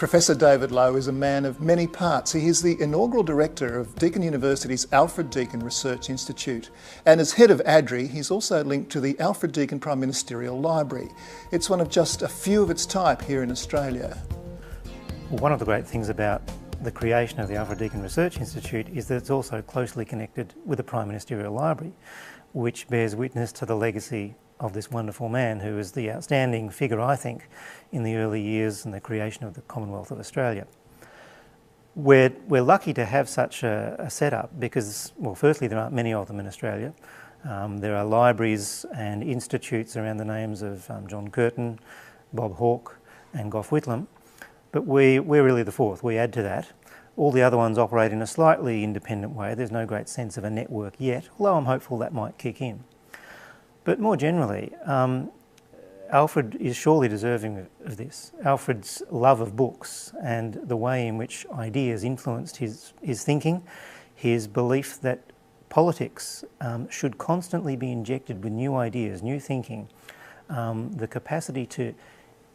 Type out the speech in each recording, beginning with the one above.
Professor David Lowe is a man of many parts. He is the inaugural director of Deakin University's Alfred Deakin Research Institute. And as head of ADRI, he's also linked to the Alfred Deakin Prime Ministerial Library. It's one of just a few of its type here in Australia. Well, one of the great things about the creation of the Alfred Deakin Research Institute is that it's also closely connected with the Prime Ministerial Library, which bears witness to the legacy of this wonderful man who is the outstanding figure, I think, in the early years and the creation of the Commonwealth of Australia. We're lucky to have such a setup because, well, firstly, there aren't many of them in Australia. There are libraries and institutes around the names of John Curtin, Bob Hawke and Gough Whitlam, but we're really the fourth. We add to that. All the other ones operate in a slightly independent way. There's no great sense of a network yet, although I'm hopeful that might kick in. But more generally, Alfred is surely deserving of this. Alfred's love of books and the way in which ideas influenced his thinking, his belief that politics should constantly be injected with new ideas, new thinking, the capacity to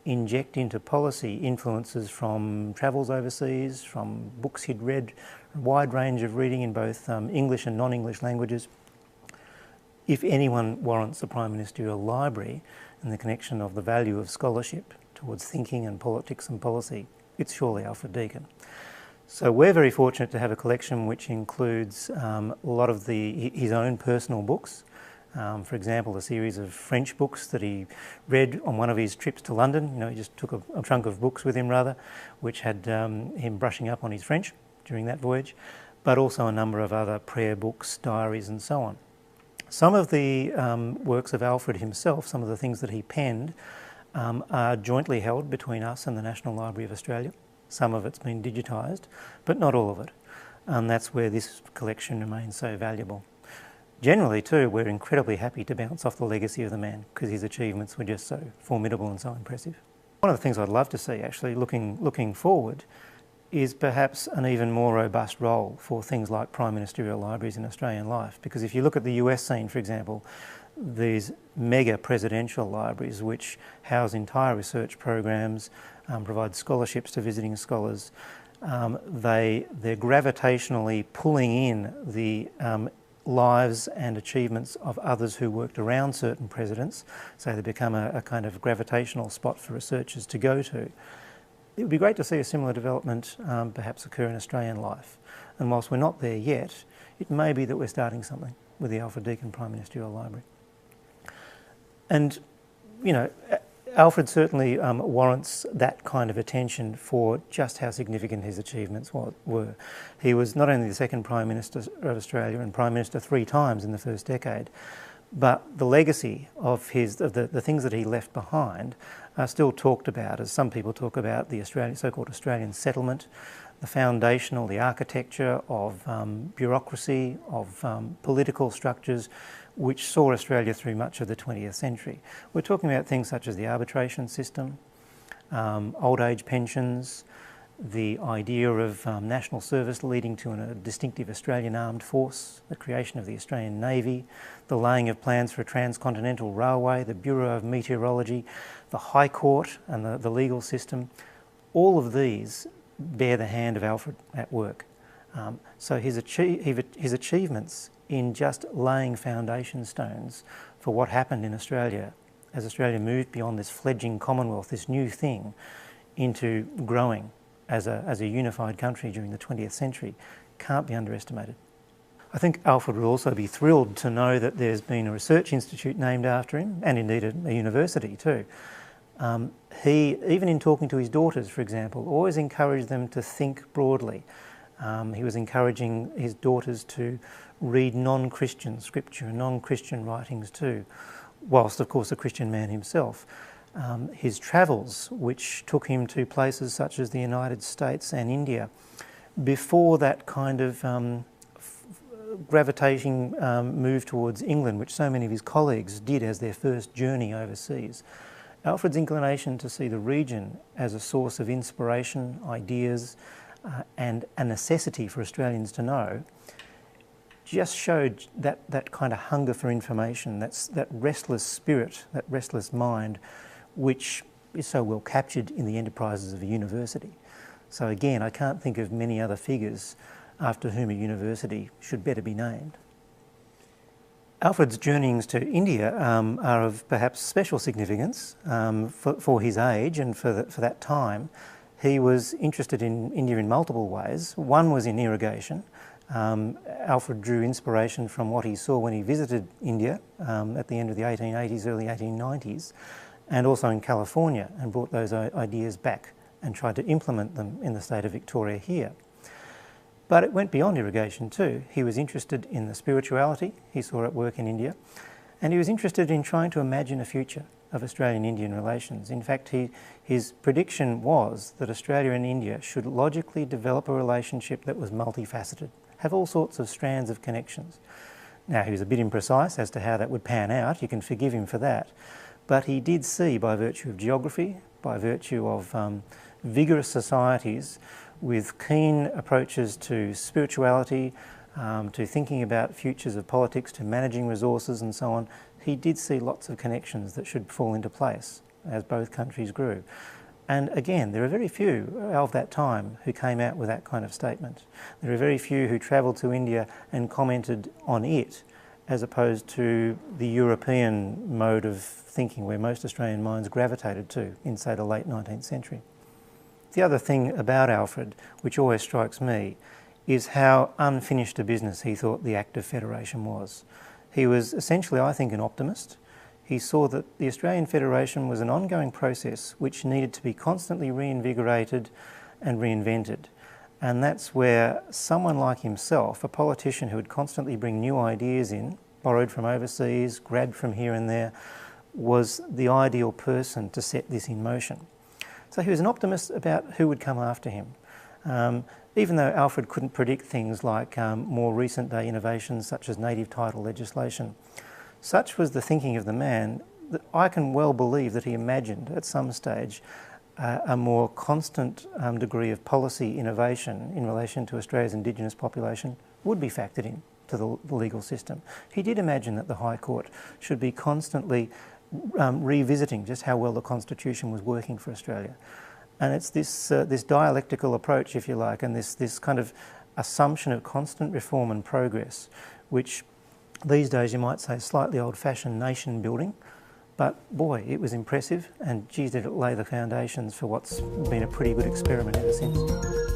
inject into policy influences from travels overseas, from books he'd read, a wide range of reading in both English and non-English languages. If anyone warrants the Prime Ministerial Library and the connection of the value of scholarship towards thinking and politics and policy, it's surely Alfred Deakin. So we're very fortunate to have a collection which includes a lot of his own personal books. For example, a series of French books that he read on one of his trips to London. You know, he just took a trunk of books with him, rather, which had him brushing up on his French during that voyage, but also a number of other prayer books, diaries and so on. Some of the works of Alfred himself, some of the things that he penned, are jointly held between us and the National Library of Australia. Some of it's been digitised, but not all of it. And that's where this collection remains so valuable. Generally, too, we're incredibly happy to bounce off the legacy of the man because his achievements were just so formidable and so impressive. One of the things I'd love to see, actually, looking forward, is perhaps an even more robust role for things like prime ministerial libraries in Australian life. Because if you look at the US scene, for example, these mega presidential libraries which house entire research programs, provide scholarships to visiting scholars, they're gravitationally pulling in the lives and achievements of others who worked around certain presidents, so they become a kind of gravitational spot for researchers to go to. It would be great to see a similar development perhaps occur in Australian life. And whilst we're not there yet, it may be that we're starting something with the Alfred Deakin Prime Ministerial Library. And, you know, Alfred certainly warrants that kind of attention for just how significant his achievements were. He was not only the second Prime Minister of Australia and Prime Minister 3 times in the first decade, but the legacy of the things that he left behind are still talked about, as some people talk about the so-called Australian settlement, the foundational, the architecture of bureaucracy, of political structures, which saw Australia through much of the 20th century. We're talking about things such as the arbitration system, old age pensions, the idea of national service leading to a distinctive Australian armed force, the creation of the Australian Navy, the laying of plans for a transcontinental railway, the Bureau of Meteorology, the High Court and the legal system. All of these bear the hand of Alfred at work. So his achievements in just laying foundation stones for what happened in Australia as Australia moved beyond this fledgling Commonwealth, this new thing, into growing as a unified country during the 20th century, can't be underestimated. I think Alfred will also be thrilled to know that there's been a research institute named after him, and indeed a university too. He, even in talking to his daughters, for example, always encouraged them to think broadly. He was encouraging his daughters to read non-Christian scripture and non-Christian writings too, whilst of course a Christian man himself. His travels, which took him to places such as the United States and India, before that kind of gravitating move towards England, which so many of his colleagues did as their first journey overseas. Alfred's inclination to see the region as a source of inspiration, ideas, and a necessity for Australians to know just showed that kind of hunger for information, that restless spirit, that restless mind, which is so well captured in the enterprises of a university. So again, I can't think of many other figures after whom a university should better be named. Alfred's journeyings to India are of perhaps special significance for his age and for that time. He was interested in India in multiple ways. One was in irrigation. Alfred drew inspiration from what he saw when he visited India at the end of the 1880s, early 1890s, and also in California, and brought those ideas back and tried to implement them in the state of Victoria here. But it went beyond irrigation too. He was interested in the spirituality he saw at work in India, and he was interested in trying to imagine a future of Australian-Indian relations. In fact, his prediction was that Australia and India should logically develop a relationship that was multifaceted, have all sorts of strands of connections. Now, he was a bit imprecise as to how that would pan out. You can forgive him for that. But he did see, by virtue of geography, by virtue of vigorous societies with keen approaches to spirituality, to thinking about futures of politics, to managing resources and so on, he did see lots of connections that should fall into place as both countries grew. And again, there are very few of that time who came out with that kind of statement. There are very few who travelled to India and commented on it, as opposed to the European mode of thinking where most Australian minds gravitated to in, say, the late 19th century. The other thing about Alfred, which always strikes me, is how unfinished a business he thought the Act of Federation was. He was essentially, I think, an optimist. He saw that the Australian Federation was an ongoing process which needed to be constantly reinvigorated and reinvented. And that's where someone like himself, a politician who would constantly bring new ideas in, borrowed from overseas, grabbed from here and there, was the ideal person to set this in motion. So he was an optimist about who would come after him. Even though Alfred couldn't predict things like more recent day innovations such as native title legislation, such was the thinking of the man that I can well believe that he imagined at some stage a more constant degree of policy innovation in relation to Australia's Indigenous population would be factored in to the legal system. He did imagine that the High Court should be constantly revisiting just how well the Constitution was working for Australia. And it's this dialectical approach, if you like, and this kind of assumption of constant reform and progress, which these days you might say slightly old-fashioned nation building, but boy, it was impressive, and geez, did it lay the foundations for what's been a pretty good experiment ever since.